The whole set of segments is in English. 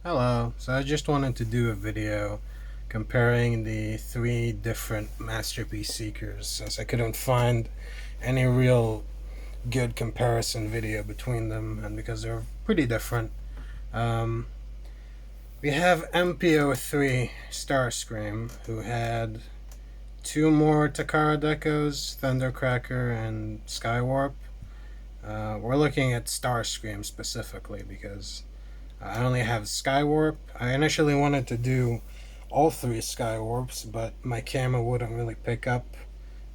Hello, so I just wanted to do a video comparing the three different Masterpiece Seekers since I couldn't find any real good comparison video between them and because they're pretty different. Um, we have MP-03 Starscream, who had two more Takara decos, Thundercracker and Skywarp. We're looking at Starscream specifically because I only have Skywarp. I initially wanted to do all three Skywarps, but my camera wouldn't really pick up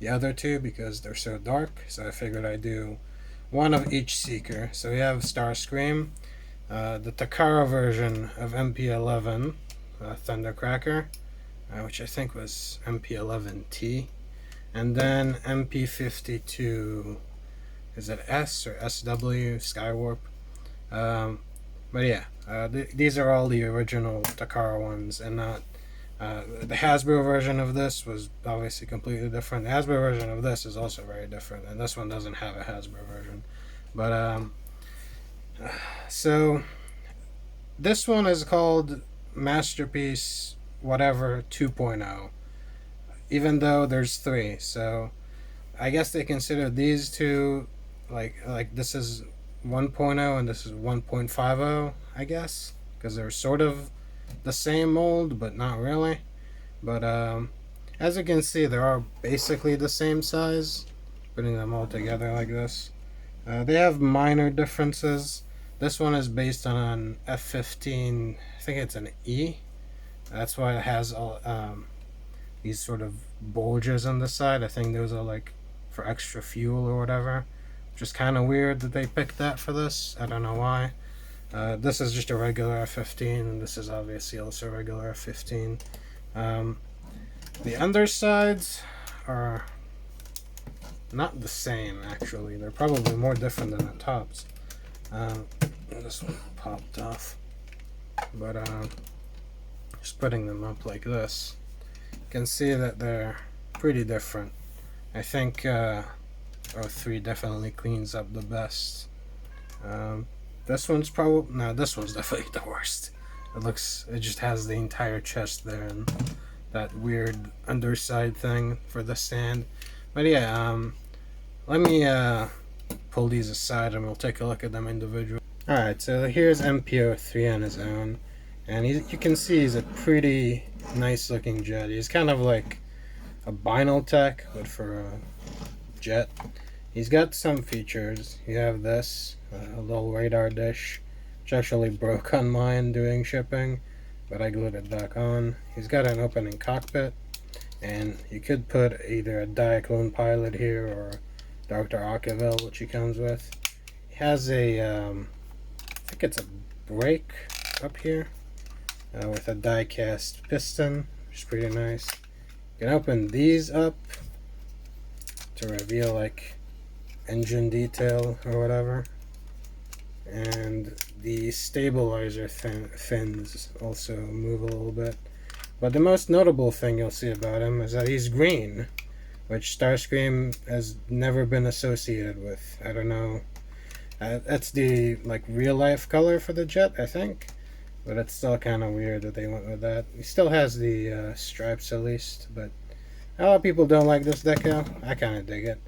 the other two because they're so dark, so I figured I'd do one of each Seeker. So we have Starscream, the Takara version of MP-11, Thundercracker, which I think was MP-11T, and then MP52, is it S or SW, Skywarp? But yeah, these are all the original Takara ones, and not the Hasbro version of this was obviously completely different. The Hasbro version of this is also very different, and this one doesn't have a Hasbro version. But so this one is called Masterpiece whatever 2.0, even though there's three. So I guess they consider these two like this is 1.0 and this is 1.50, I guess, because they're sort of the same mold but not really. But as you can see, they are basically the same size, putting them all together like this. They have minor differences. This one is based on an F-15, I think it's an E. That's why it has all these sort of bulges on the side. I think those are like for extra fuel or whatever. Just kind of weird that they picked that for this. I don't know why. This is just a regular F-15, and this is obviously also a regular F-15. The undersides are not the same, actually. They're probably more different than the tops. This one popped off. But just putting them up like this, you can see that they're pretty different. I think 03 definitely cleans up the best. This one's probably, no, this one's definitely the worst. It just has the entire chest there and that weird underside thing for the stand. But yeah, let me pull these aside and we'll take a look at them individually. Alright, so here's MP-03 on his own, and you can see he's a pretty nice looking jet. He's kind of like a Binal Tech, but for a jet. He's got some features. You have this, a little radar dish, which actually broke on mine doing shipping, but I glued it back on. He's got an opening cockpit, and you could put either a Diaclone pilot here or Dr. Arkeville, which he comes with. He has a, I think it's a brake up here, with a die-cast piston, which is pretty nice. You can open these up to reveal like engine detail or whatever, and the stabilizer fins also move a little bit. But the most notable thing you'll see about him is that he's green, which Starscream has never been associated with. I don't know, that's the like real life color for the jet, I think, but it's still kind of weird that they went with that. He still has the stripes at least, but a lot of people don't like this deco. I kind of dig it.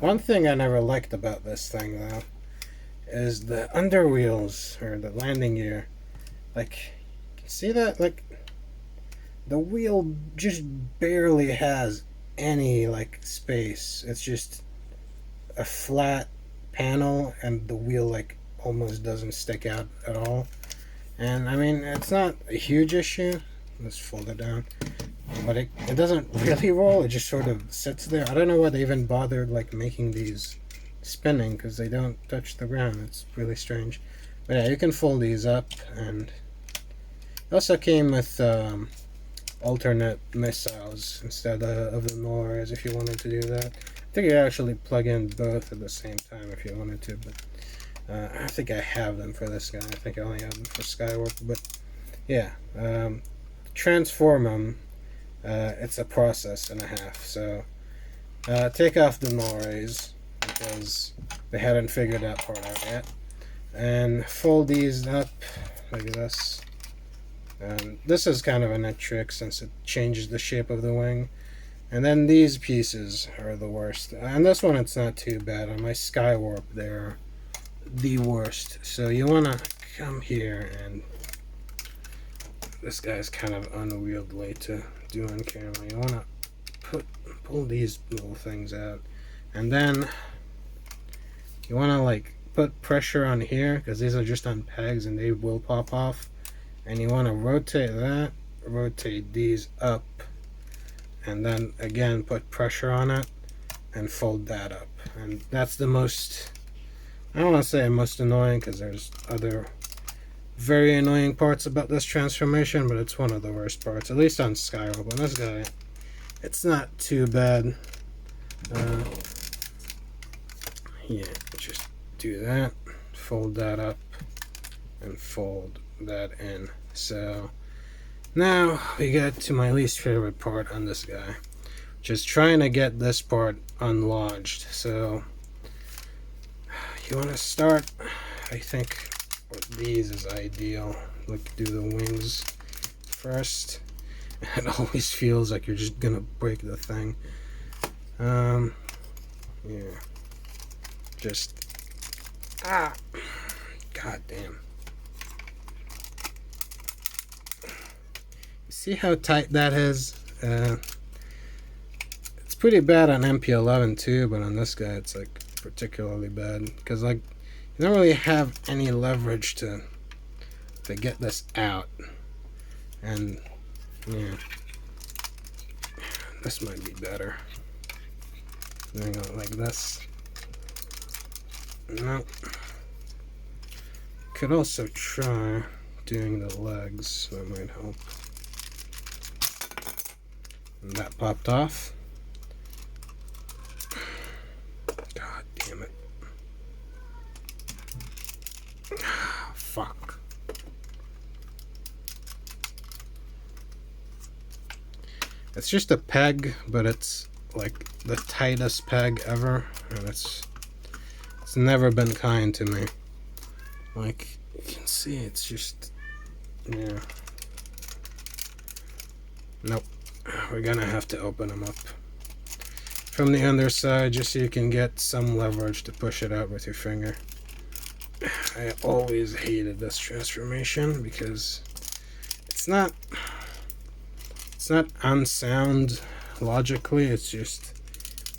One thing I never liked about this thing, though, is the underwheels, or the landing gear. Like, see that? Like, the wheel just barely has any, like, space. It's just a flat panel, and the wheel, like, almost doesn't stick out at all. And, I mean, it's not a huge issue. Let's fold it down. But it doesn't really roll, it just sort of sits there. I don't know why they even bothered like making these spinning, because they don't touch the ground. It's really strange. But yeah, you can fold these up, and it also came with alternate missiles instead of the Molares if you wanted to do that. I think you actually plug in both at the same time if you wanted to, but I think I have them for this guy. I think I only have them for Skywarp, but yeah. Transform them. It's a process and a half. So take off the Molares because they hadn't figured that part out yet, and fold these up like this, This is kind of a neat trick since it changes the shape of the wing. And then these pieces are the worst. And this one, it's not too bad. On my Skywarp, they're the worst. So you want to come here, and this guy's kind of unwieldy to do on camera. You want to pull these little things out, and then you want to like put pressure on here because these are just on pegs and they will pop off. And you want to rotate that, rotate these up, and then again put pressure on it and fold that up. And that's the most, I don't want to say most annoying because there's other very annoying parts about this transformation, but it's one of the worst parts, at least on Skywarp. But this guy, it's not too bad. Yeah, just do that, fold that up, and fold that in. So now we get to my least favorite part on this guy, which is trying to get this part unlodged. So you want to start, I think, with these is ideal. Like, do the wings first. It always feels like you're just gonna break the thing. Yeah, just god damn. See how tight that is? It's pretty bad on MP-11 too, but on this guy it's like particularly bad because like you don't really have any leverage to get this out. And yeah, this might be better. Doing it like this. No. Could also try doing the legs. That might help. And that popped off. God damn it. Fuck. It's just a peg, but it's like the tightest peg ever, and it's never been kind to me. Like you can see, it's just, yeah. Nope. We're gonna have to open them up from the underside just so you can get some leverage to push it out with your finger. I always hated this transformation because it's not unsound logically, it's just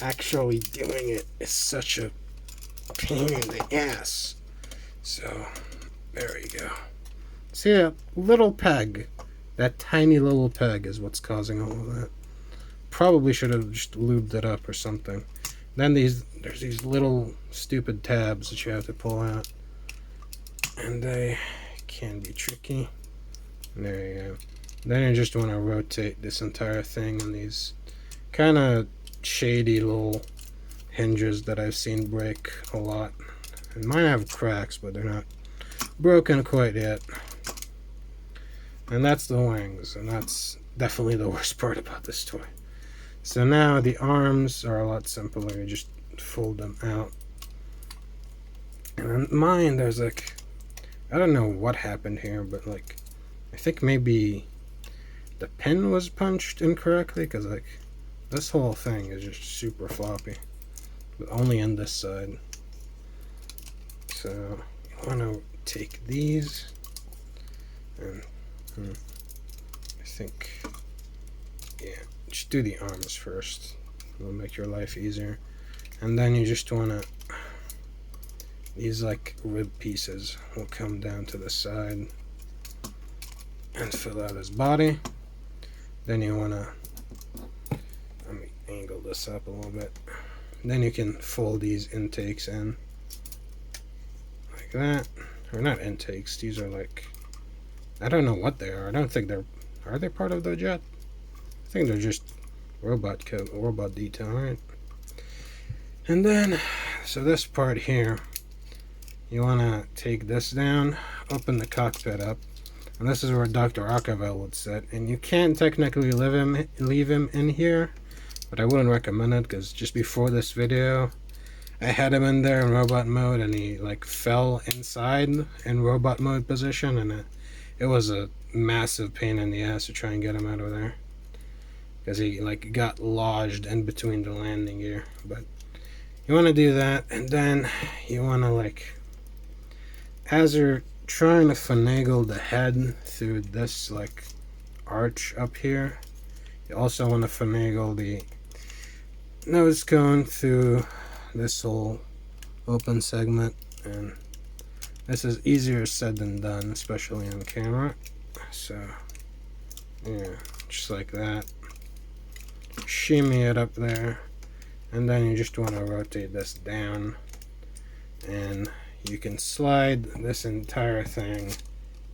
actually doing it is such a pain in the ass. So there you go. See, a little peg, that tiny little peg is what's causing all of that. Probably should have just lubed it up or something. Then there's these little stupid tabs that you have to pull out, and they can be tricky. There you go. Then you just want to rotate this entire thing on these kind of shady little hinges that I've seen break a lot. And mine have cracks, but they're not broken quite yet. And that's the wings, and that's definitely the worst part about this toy. So now the arms are a lot simpler. You just fold them out. And on mine, there's like, I don't know what happened here, but like, I think maybe the pin was punched incorrectly, because like, this whole thing is just super floppy, but only on this side. So you want to take these, and I think, yeah, just do the arms first. It'll make your life easier. And then you just want to, these like rib pieces will come down to the side and fill out his body. Then you want to, let me angle this up a little bit. Then you can fold these intakes in like that. Or not intakes, these are like, I don't know what they are. I don't think are they part of the jet? I think they're just robot detail, right? And then, so this part here, you want to take this down, open the cockpit up, and this is where Dr. Akavel would sit. And you can technically leave him in here, but I wouldn't recommend it, because just before this video, I had him in there in robot mode, and he like fell inside in robot mode position, and it was a massive pain in the ass to try and get him out of there, because he like got lodged in between the landing gear. But you want to do that, and then you want to, like, as you're trying to finagle the head through this like arch up here, you also want to finagle the nose cone through this whole open segment, and this is easier said than done, especially on camera. So yeah, just like that, shimmy it up there, and then you just want to rotate this down, and you can slide this entire thing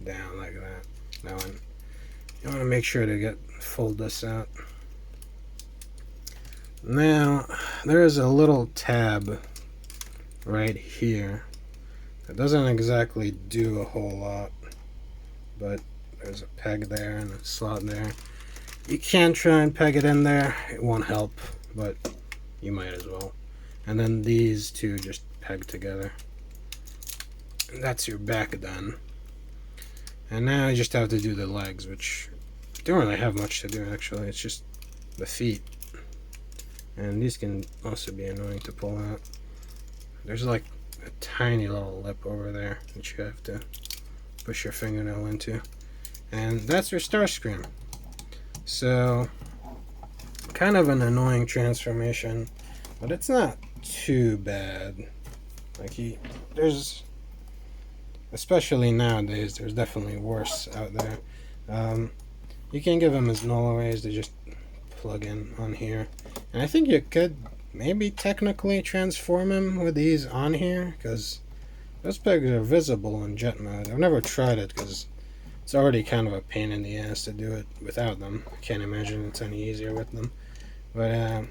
down like that. Now, you want to make sure to fold this out. Now, there is a little tab right here. It doesn't exactly do a whole lot, but there's a peg there and a slot there. You can try and peg it in there. It won't help, but you might as well. And then these two just peg together. And that's your back done. And now you just have to do the legs, which don't really have much to do actually. It's just the feet. And these can also be annoying to pull out. There's like a tiny little lip over there that you have to push your fingernail into. And that's your Starscream. So, kind of an annoying transformation, but it's not too bad. Like there's, especially nowadays, there's definitely worse out there. You can give them as null arrays to just plug in on here. And I think you could maybe technically transform him with these on here, because those pegs are visible in jet mode. I've never tried it because it's already kind of a pain in the ass to do it without them. I can't imagine it's any easier with them. But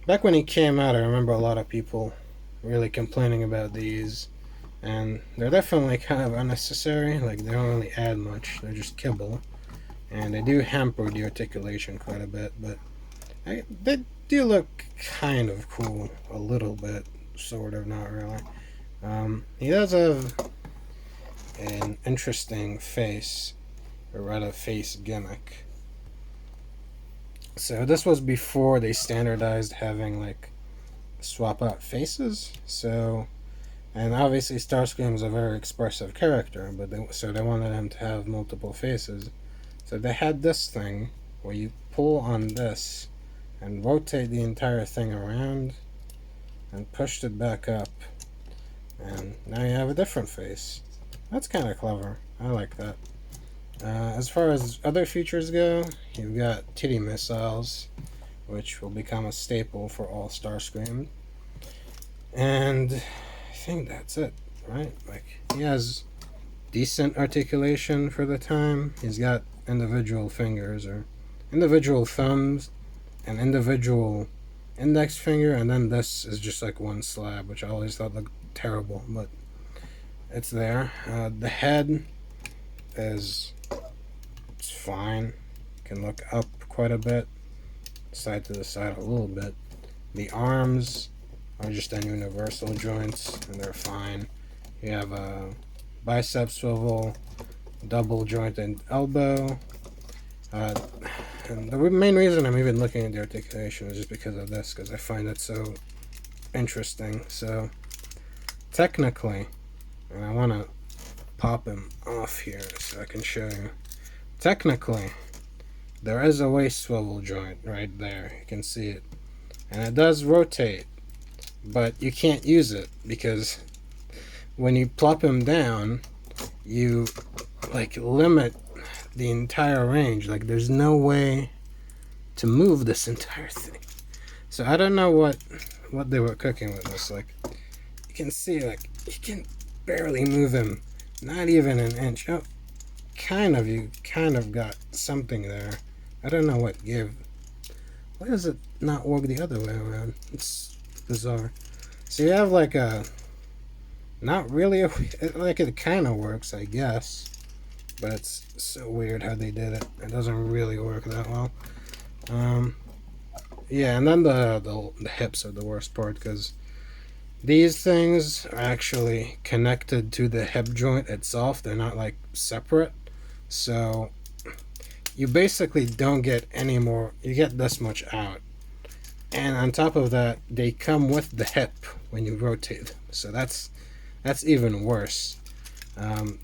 back when he came out, I remember a lot of people really complaining about these, and they're definitely kind of unnecessary. Like, they don't really add much, they're just kibble, and they do hamper the articulation quite a bit, but they do look kind of cool a little bit, sort of, not really. He does have an interesting face, or rather face gimmick. So this was before they standardized having like swap out faces. So, and obviously Starscream is a very expressive character, but so they wanted him to have multiple faces. So they had this thing where you pull on this and rotate the entire thing around and pushed it back up, and now you have a different face. That's kind of clever. I like that. As far as other features go, you've got titty missiles, which will become a staple for all Starscream. And I think that's it, right? Like, he has decent articulation for the time. He's got individual fingers, or individual thumbs, an individual index finger, and then this is just like one slab, which I always thought looked terrible, but it's there. The head is, it's fine. Can look up quite a bit, side to the side a little bit. The arms are just on universal joints, and they're fine. You have a bicep swivel, double jointed elbow. And the main reason I'm even looking at the articulation is just because of this, because I find it so interesting. So technically, and I want to pop him off here so I can show you. Technically, there is a waist swivel joint right there. You can see it. And it does rotate, but you can't use it because when you plop him down, you like limit the entire range. Like, there's no way to move this entire thing. So I don't know what they were cooking with this. Like, you can see, like, you can barely move him, not even an inch. Oh, you kind of got something there. I don't know what give. Why does it not work the other way around? It's bizarre. So you have like a, not really a, like, it kind of works, I guess, but it's so weird how they did it. It doesn't really work that well. Yeah, and then the hips are the worst part, because these things are actually connected to the hip joint itself. They're not like separate. So you basically don't get any more, you get this much out. And on top of that, they come with the hip when you rotate them. So that's even worse.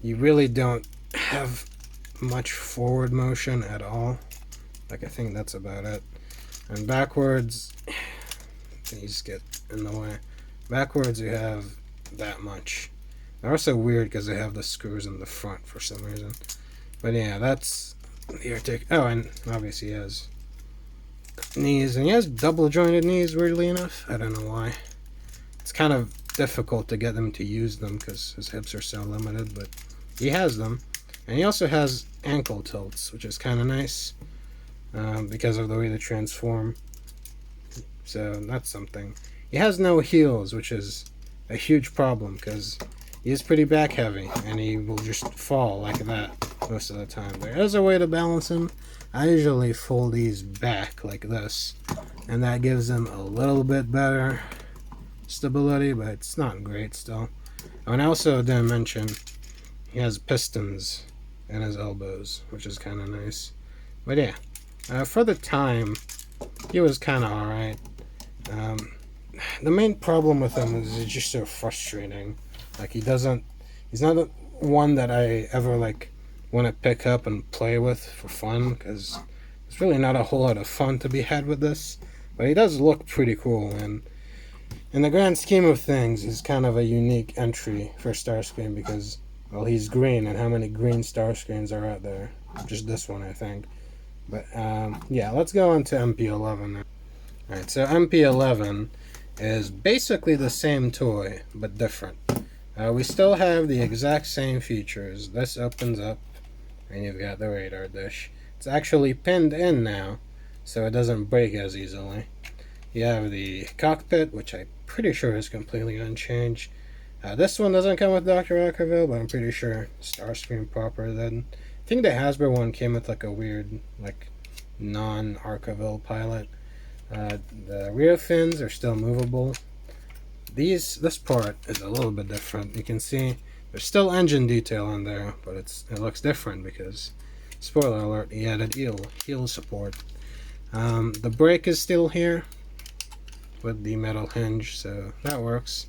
You really don't have much forward motion at all. Like, I think that's about it. And backwards, these get in the way. Backwards, you have that much. They're also weird because they have the screws in the front for some reason. But yeah, that's the artic. Oh, and obviously he has knees, and he has double jointed knees, weirdly enough. I don't know why. It's kind of difficult to get him to use them because his hips are so limited, but he has them. And he also has ankle tilts, which is kind of nice because of the way they transform. So that's something. He has no heels, which is a huge problem because he is pretty back heavy and he will just fall like that most of the time. There is a way to balance him. I usually fold these back like this, and that gives him a little bit better stability, but it's not great still. Oh, and I also didn't mention he has pistons in his elbows, which is kind of nice. But yeah, for the time, he was kind of alright. The main problem with him is it's just so frustrating. Like, he's not one that I ever like want to pick up and play with for fun, because there's really not a whole lot of fun to be had with this. But he does look pretty cool, and in the grand scheme of things, he's kind of a unique entry for Starscream because, well, he's green, and how many green Starscreams are out there? Just this one, I think. But yeah, let's go on to MP-11 now. Alright, so MP-11 is basically the same toy, but different. We still have the exact same features. This opens up, and you've got the radar dish. It's actually pinned in now, so it doesn't break as easily. You have the cockpit, which I'm pretty sure is completely unchanged. This one doesn't come with Dr. Ockerville, but I'm pretty sure Starscream proper did. I think the Hasbro one came with like a weird, like, non-Archiville pilot. The rear fins are still movable. This part is a little bit different. You can see there's still engine detail on there, but it looks different because, spoiler alert, he added heel support. The brake is still here with the metal hinge, so that works.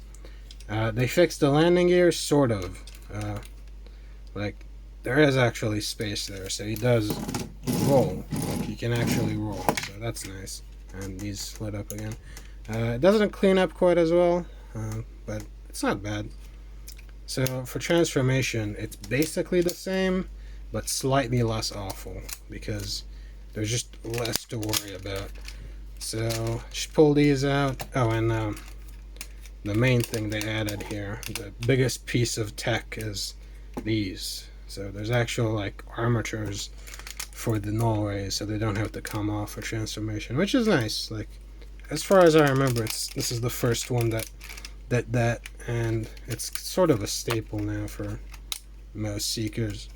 They fixed the landing gear, sort of. Like, there is actually space there, so he does roll. Like, he can actually roll, so that's nice. And these lit up again. It doesn't clean up quite as well, but it's not bad. So for transformation, it's basically the same, but slightly less awful because there's just less to worry about. So just pull these out. Oh, and the main thing they added here, the biggest piece of tech, is these. So there's actual like armatures for the null rays, so they don't have to come off for transformation, which is nice. Like, as far as I remember, this is the first one that and it's sort of a staple now for most seekers.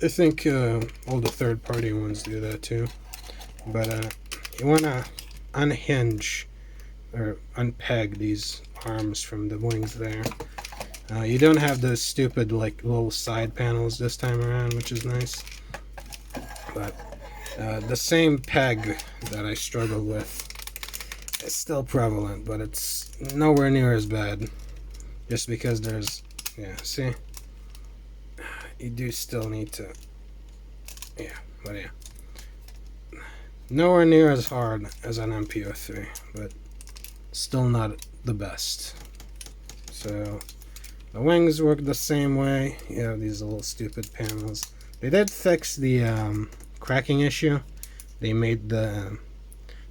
I think all the third-party ones do that too. But you want to unhinge or unpeg these arms from the wings there. You don't have those stupid like little side panels this time around, which is nice. But the same peg that I struggled with is still prevalent, but it's nowhere near as bad. Just because there's, yeah, see? You do still need to, yeah, but yeah. Nowhere near as hard as an MP-3, but still not the best. So the wings work the same way. You have these little stupid panels. They did fix the cracking issue. They made the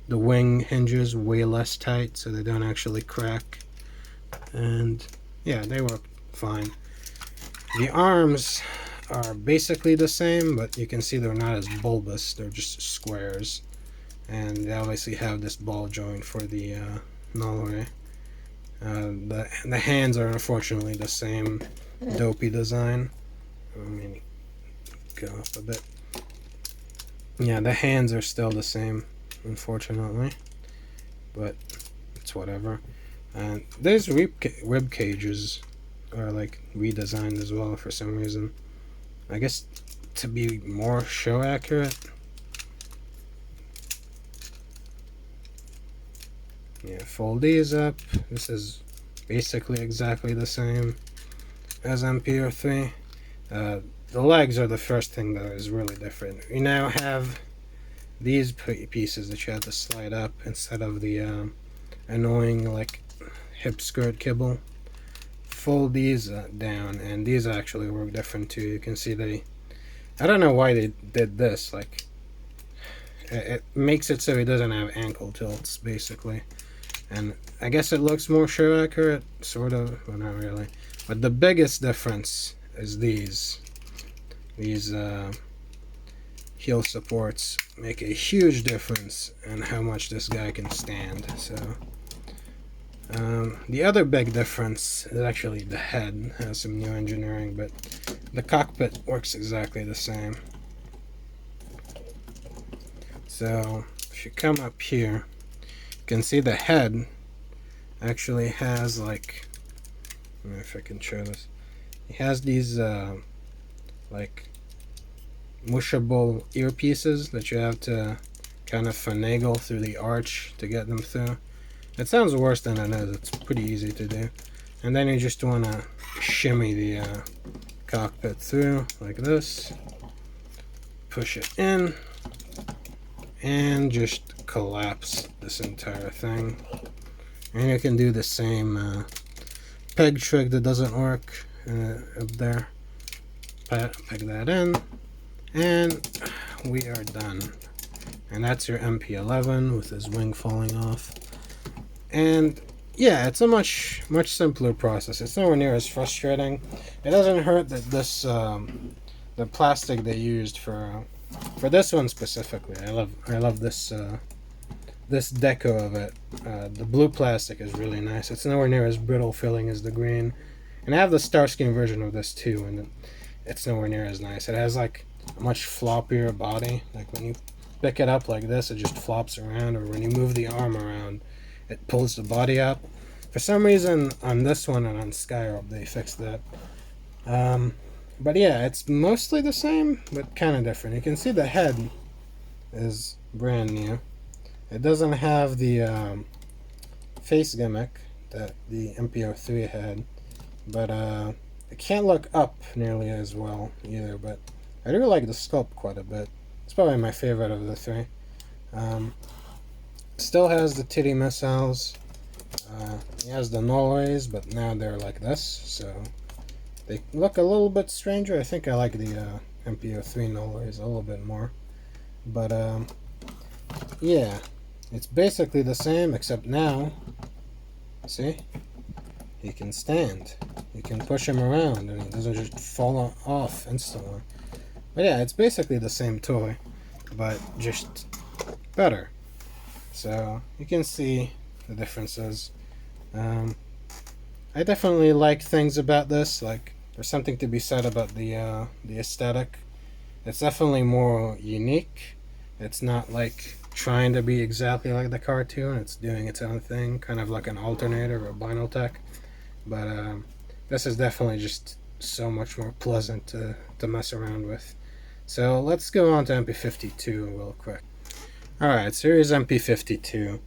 wing hinges way less tight so they don't actually crack. And yeah, they work fine. The arms are basically the same, but you can see they're not as bulbous. They're just squares. And they obviously have this ball joint for the null ray. The hands are unfortunately the same dopey design. Let me go up a bit. Yeah, the hands are still the same, unfortunately, but it's whatever. And these rib cages are like redesigned as well for some reason. I guess to be more show accurate. Yeah, fold these up. This is basically exactly the same as MP-3. The legs are the first thing that is really different. We now have these pieces that you have to slide up instead of the annoying like hip skirt kibble. Fold these down, and these actually work different too. You can see I don't know why they did this. Like, it makes it so he doesn't have ankle tilts basically, and I guess it looks more show accurate, sort of, but not really. But the biggest difference is these heel supports make a huge difference in how much this guy can stand. So the other big difference is actually the head. Has some new engineering, but the cockpit works exactly the same. So if you come up here, you can see the head actually has, like, I don't know if I can show this. It has these like mushable earpieces that you have to kind of finagle through the arch to get them through. It sounds worse than it is. It's pretty easy to do. And then you just want to shimmy the cockpit through like this, push it in, and just collapse this entire thing. And you can do the same peg trick that doesn't work up there. Peg that in, and we are done. And that's your MP-11 with his wing falling off. And yeah, it's a much simpler process. It's nowhere near as frustrating. It doesn't hurt that this the plastic they used for this one specifically. I love this this deco of it. The blue plastic is really nice. It's nowhere near as brittle feeling as the green. And I have the Starscream version of this too, and it's nowhere near as nice. It has like a much floppier body. Like when you pick it up like this, it just flops around, or when you move the arm around, it pulls the body up. For some reason on this one and on Skyrob they fixed that. But yeah, it's mostly the same, but kind of different. You can see the head is brand new. It doesn't have the face gimmick that the MP-3 had, but it can't look up nearly as well either. But I do like the sculpt quite a bit. It's probably my favorite of the three. Still has the titty missiles. He has the Norways, but now they're like this, so they look a little bit stranger. I think I like the MP-3 Norways a little bit more. But yeah, it's basically the same, except now, see, he can stand. You can push him around and he doesn't just fall off instantly. But yeah, it's basically the same toy, but just better. So you can see the differences. I definitely like things about this. Like, there's something to be said about the aesthetic. It's definitely more unique. It's not like trying to be exactly like the cartoon. It's doing its own thing, kind of like an alternator or Binaltech. But this is definitely just so much more pleasant to mess around with. So let's go on to MP52 real quick. Alright, so here's MP52.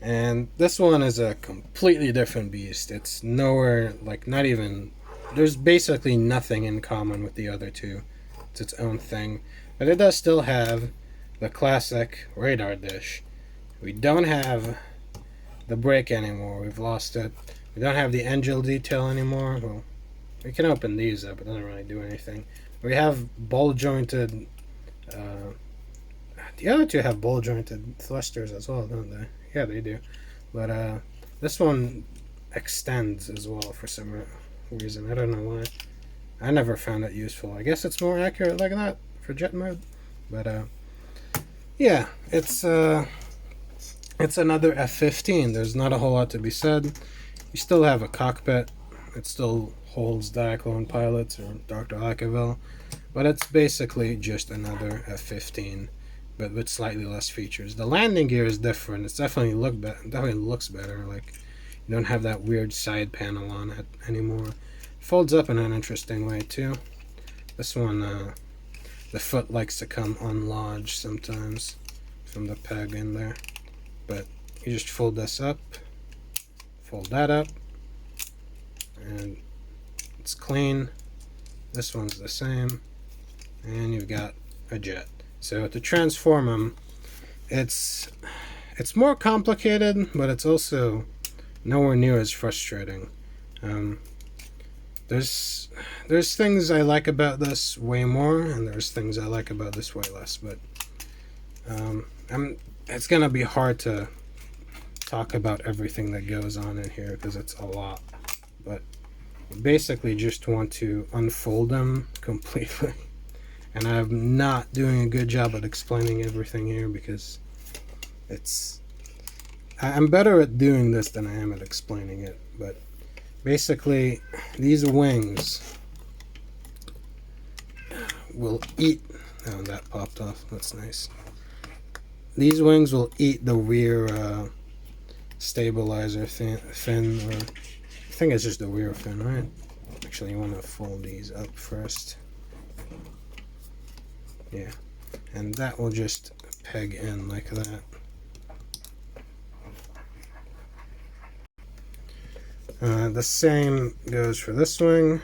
And this one is a completely different beast. It's nowhere, like, not even, there's basically nothing in common with the other two. It's its own thing. But it does still have the classic radar dish. We don't have the brake anymore. We've lost it. We don't have the engine detail anymore. Well, we can open these up. It doesn't really do anything. We have ball-jointed... the other two have ball-jointed thrusters as well, don't they? Yeah, they do. But this one extends as well for some reason. I don't know why. I never found it useful. I guess it's more accurate like that for jet mode. But yeah, it's another F-15. There's not a whole lot to be said. You still have a cockpit. It still holds Diaclone pilots or Dr. Lackaville. But it's basically just another F-15. But with slightly less features. The landing gear is different. It's definitely looks better. Like, you don't have that weird side panel on it anymore. Folds up in an interesting way too. This one the foot likes to come unlodged sometimes from the peg in there. But you just fold this up, fold that up, and it's clean. This one's the same, and you've got a jet. So to transform them, it's more complicated, but it's also nowhere near as frustrating. There's things I like about this way more, and there's things I like about this way less. But it's gonna be hard to talk about everything that goes on in here because it's a lot. But you basically just want to unfold them completely. And I'm not doing a good job at explaining everything here because I'm better at doing this than I am at explaining it. But basically, these wings will eat. Oh, that popped off. That's nice. These wings will eat the rear stabilizer fin, or I think it's just the rear fin, right? Actually, you want to fold these up first. Yeah, and that will just peg in like that. The same goes for this wing.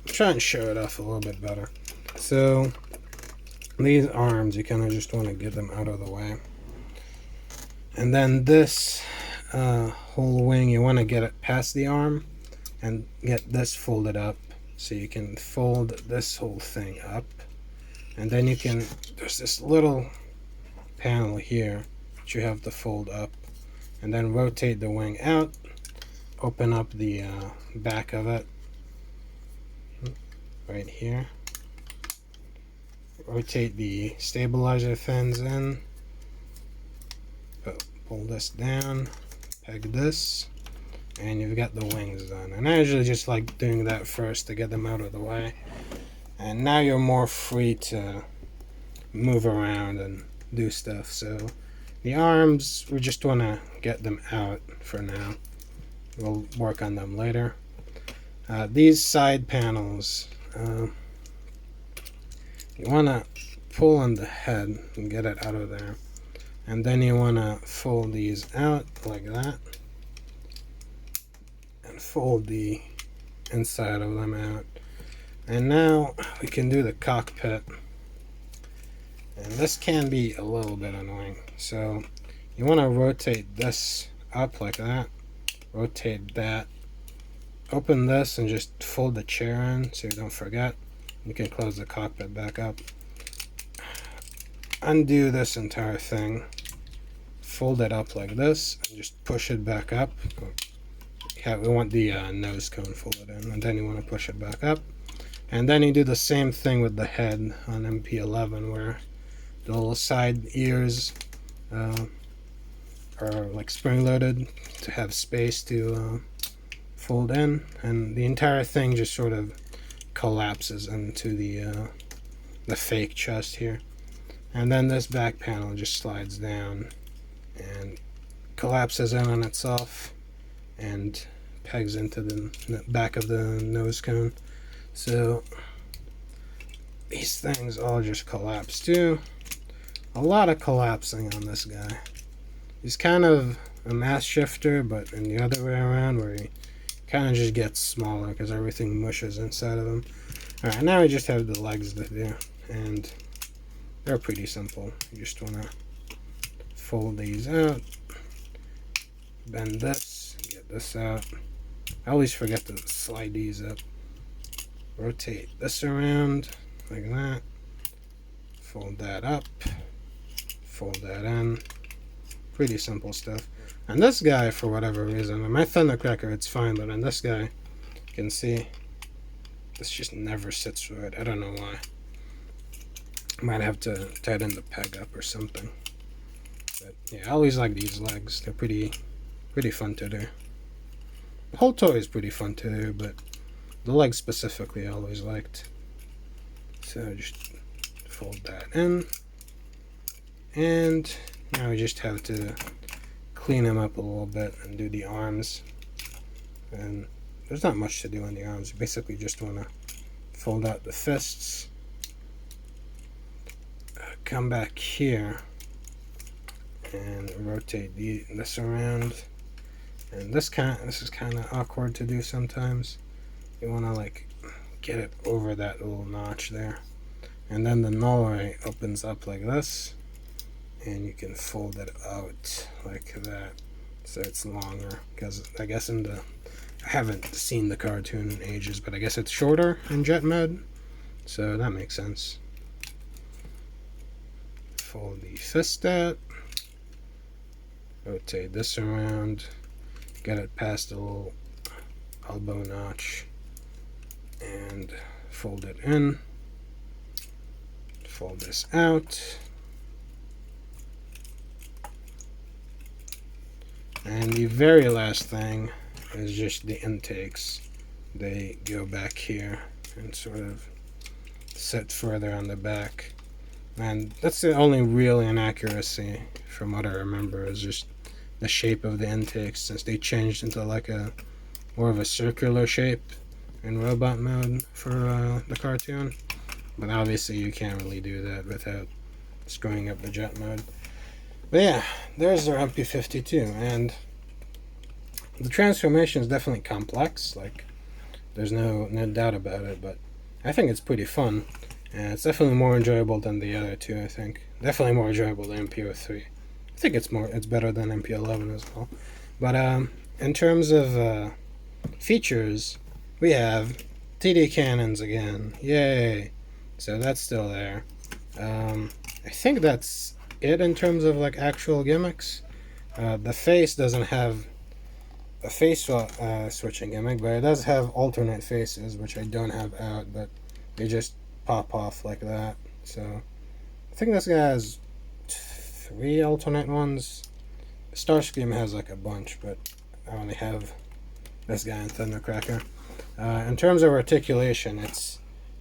I'll try and show it off a little bit better. So these arms, you kind of just want to get them out of the way. And then this whole wing, you want to get it past the arm and get this folded up. So you can fold this whole thing up. And then you can, there's this little panel here that you have to fold up. And then rotate the wing out. Open up the back of it. Right here. Rotate the stabilizer fins in. Pull this down. Peg this. And you've got the wings done. And I usually just like doing that first to get them out of the way. And now you're more free to move around and do stuff. So the arms, we just want to get them out for now. We'll work on them later. These side panels, you want to pull on the head and get it out of there. And then you want to fold these out like that. And fold the inside of them out. And now we can do the cockpit. And this can be a little bit annoying. So you want to rotate this up like that. Rotate that. Open this and just fold the chair in so you don't forget. You can close the cockpit back up. Undo this entire thing. Fold it up like this and just push it back up. Yeah, we want the nose cone folded in, and then you want to push it back up. And then you do the same thing with the head on MP-11, where the little side ears are like spring-loaded to have space to fold in, and the entire thing just sort of collapses into the fake chest here. And then this back panel just slides down and collapses in on itself and pegs into the back of the nose cone. So these things all just collapse too. A lot of collapsing on this guy. He's kind of a mass shifter, but in the other way around, where he kind of just gets smaller because everything mushes inside of him. Alright, now we just have the legs to do, and they're pretty simple. You just want to fold these out, bend this, get this out. I always forget to slide these up. Rotate this around like that. Fold that up. Fold that in. Pretty simple stuff. And this guy, for whatever reason, on my Thundercracker it's fine, but on this guy, you can see this just never sits right. I don't know why. Might have to tighten the peg up or something. But yeah, I always like these legs. They're pretty fun to do. The whole toy is pretty fun to do, but the legs specifically I always liked. So just fold that in. And now we just have to clean them up a little bit and do the arms. And there's not much to do on the arms. You basically just want to fold out the fists, come back here and rotate this around. And this is kind of awkward to do sometimes. You want to like get it over that little notch there. And then the null ray opens up like this, and you can fold it out like that so it's longer, because I guess I haven't seen the cartoon in ages, but I guess it's shorter in jet mode, so that makes sense. Fold the fist out, rotate this around, get it past the little elbow notch, and fold it in. Fold this out. And the very last thing is just the intakes. They go back here and sort of sit further on the back. And that's the only real inaccuracy from what I remember, is just the shape of the intakes, since they changed into like a more of a circular shape in robot mode for the cartoon. But obviously you can't really do that without screwing up the jet mode. But yeah, there's our MP52, and the transformation is definitely complex, like there's no doubt about it, but I think it's pretty fun, and it's definitely more enjoyable than the other two. I think definitely more enjoyable than MP03. I think it's better than MP11 as well. But in terms of features, we have TD cannons again, yay! So that's still there. I think that's it in terms of like actual gimmicks. The face doesn't have a face switching gimmick, but it does have alternate faces, which I don't have out, but they just pop off like that. So I think this guy has 3 alternate ones. Starscream has like a bunch, but I only have this guy and Thundercracker. In terms of articulation, it's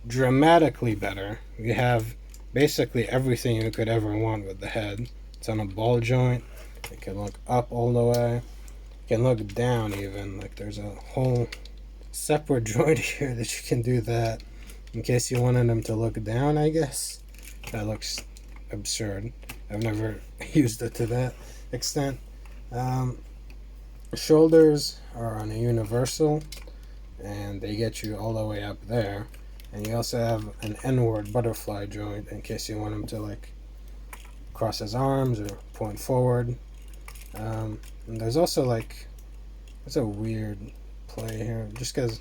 dramatically better. We have basically everything you could ever want with the head. It's on a ball joint. It can look up all the way. It can look down even. Like there's a whole separate joint here that you can do that in case you wanted them to look down, I guess. That looks absurd. I've never used it to that extent. Shoulders are on a universal, and they get you all the way up there. And you also have an inward butterfly joint in case you want him to like cross his arms or point forward. And there's also like, it's a weird play here, just because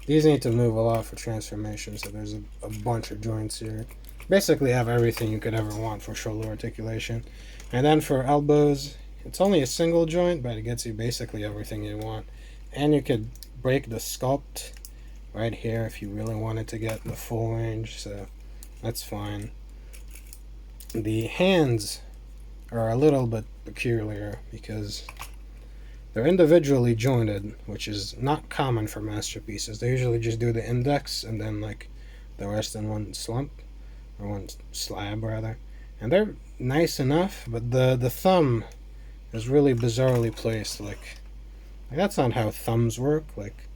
these need to move a lot for transformation, so there's a bunch of joints here. Basically have everything you could ever want for shoulder articulation. And then for elbows, it's only a single joint, but it gets you basically everything you want. And you could break the sculpt right here if you really wanted to get the full range, so that's fine. The hands are a little bit peculiar because they're individually jointed, which is not common for masterpieces. They usually just do the index and then like the rest in one slump, or one slab rather. And they're nice enough, but the thumb is really bizarrely placed. Like that's not how thumbs work. Like,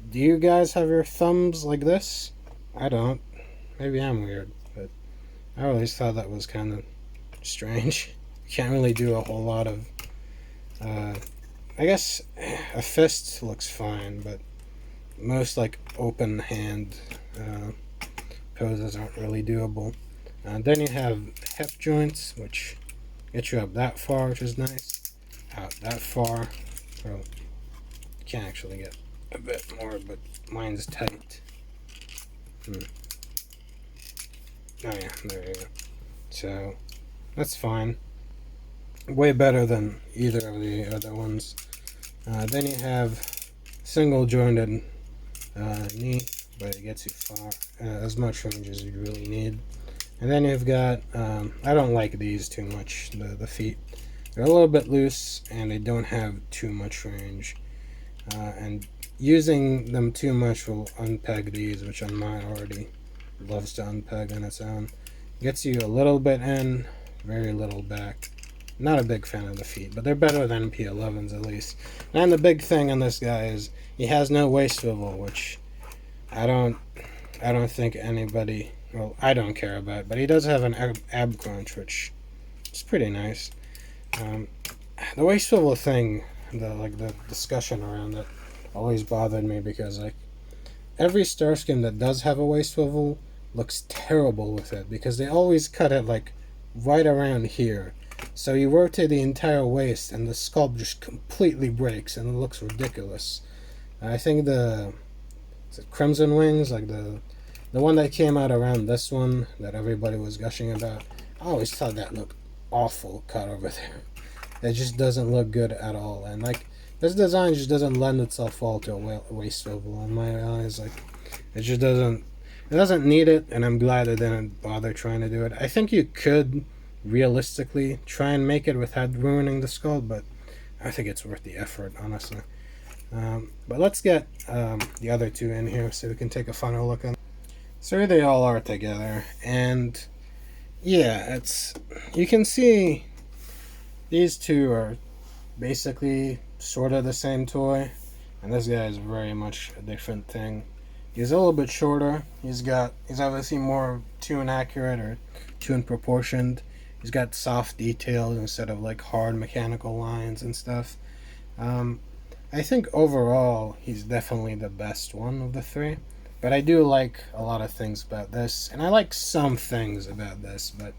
do you guys have your thumbs like this? I don't. Maybe I'm weird, but I always thought that was kind of strange. You can't really do a whole lot of I guess a fist looks fine, but most like open hand poses aren't really doable. Then you have hip joints, which get you up that far, which is nice. Out that far. Well, you can actually get a bit more, but mine's tight. Oh yeah, there you go. So that's fine. Way better than either of the other ones. Then you have single jointed knee, but it gets you far, as much range as you really need. And then you've got, I don't like these too much, the feet. They're a little bit loose and they don't have too much range. And using them too much will unpeg these, which on mine already loves to unpeg on its own. Gets you a little bit in, very little back. Not a big fan of the feet, but they're better than MP11s at least. And the big thing on this guy is he has no waist swivel, which I don't think anybody well, I don't care about, but he does have an ab crunch, which is pretty nice. Um, the waist swivel thing, the discussion around it, always bothered me because like every Starscream that does have a waist swivel looks terrible with it because they always cut it like right around here. So you rotate the entire waist and the sculpt just completely breaks and it looks ridiculous. I think the Crimson Wings, like the one that came out around this one that everybody was gushing about, I always thought that looked awful cut over there. It just doesn't look good at all. And like this design just doesn't lend itself well to a waist swivel in my eyes. Like it just doesn't. It doesn't need it, and I'm glad I didn't bother trying to do it. I think you could realistically try and make it without ruining the skull, but I think it's worth the effort, honestly. But let's get the other two in here so we can take a final look at them. So here they all are together, and yeah, it's you can see these two are basically sort of the same toy, and this guy is very much a different thing. He's a little bit shorter. He's obviously more tune accurate or tune proportioned. He's got soft details instead of like hard mechanical lines and stuff. Um, I think overall he's definitely the best one of the three. But I do like a lot of things about this, and I like some things about this. But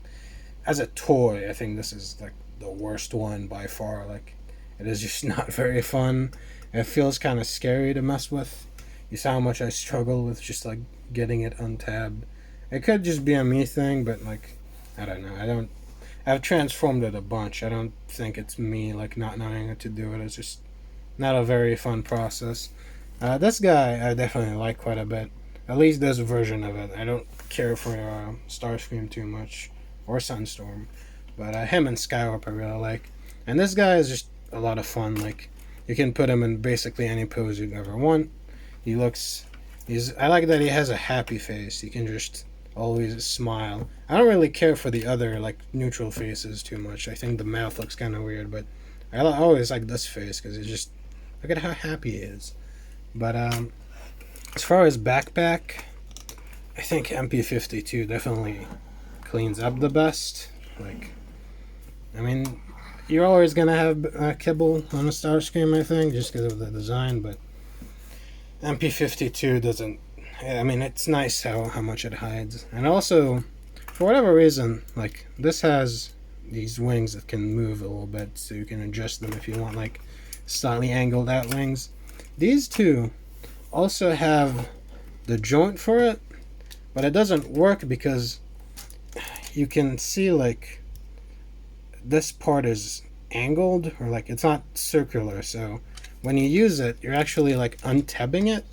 as a toy, I think this is like the worst one by far. Like it is just not very fun. It feels kind of scary to mess with. You saw how much I struggle with just like getting it untabbed. It could just be a me thing, but like I don't know. I've transformed it a bunch. I don't think it's me like not knowing how to do it. It's just not a very fun process. This guy I definitely like quite a bit. At least this version of it. I don't care for Starscream too much or Sunstorm, but him and Skywarp I really like. And this guy is just a lot of fun. Like you can put him in basically any pose you'd ever want. I like that he has a happy face. He can just always smile. I don't really care for the other like neutral faces too much. I think the mouth looks kind of weird, but I always like this face because it's just look at how happy he is. But as far as backpack, I think MP52 definitely cleans up the best. Like, I mean, you're always gonna have kibble on a Starscream, I think, just because of the design, but MP52 doesn't. I mean, it's nice how much it hides, and also, for whatever reason, like this has these wings that can move a little bit, so you can adjust them if you want, like slightly angled out wings. These two also have the joint for it, but it doesn't work because you can see like this part is angled or like it's not circular, so when you use it you're actually like untabbing it,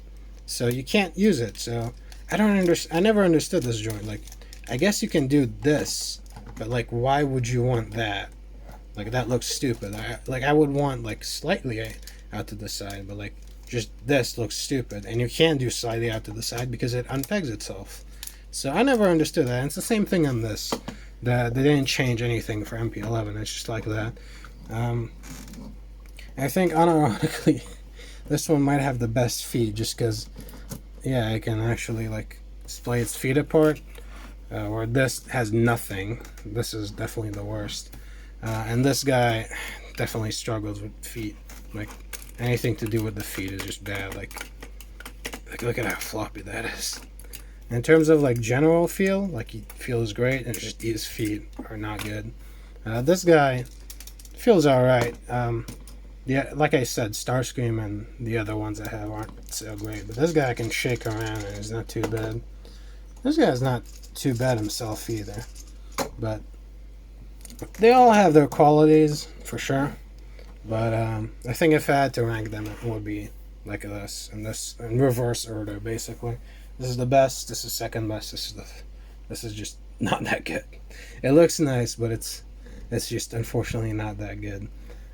so you can't use it. So I never understood this joint. Like I guess you can do this, but like why would you want that? Like that looks stupid. I would want like slightly out to the side, but like just this looks stupid, and you can't do slightly out to the side because it unpegs itself. So I never understood that. And it's the same thing on this. They didn't change anything for MP-11. It's just like that. I think unironically, this one might have the best feet just because, yeah, it can actually like splay its feet apart. Where this has nothing. This is definitely the worst. And this guy definitely struggles with feet. Like anything to do with the feet is just bad. Like look at how floppy that is. In terms of like general feel, like he feels great, and just his feet are not good. This guy feels alright. Yeah, like I said, Starscream and the other ones I have aren't so great, but this guy can shake around and he's not too bad. This guy's not too bad himself either, but they all have their qualities for sure. But I think if I had to rank them, it would be like this in reverse order, basically. This is the best. This is second best. This is just not that good. It looks nice, but it's just unfortunately not that good.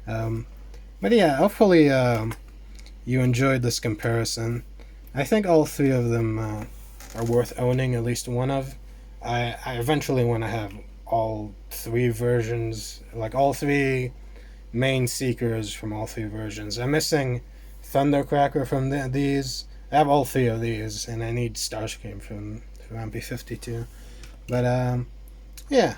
But yeah, hopefully you enjoyed this comparison. I think all three of them are worth owning at least one of. I eventually want to have all three versions, like all three main seekers from all three versions. I'm missing Thundercracker from these. I have all three of these, and I need Starscream for MP52. But yeah,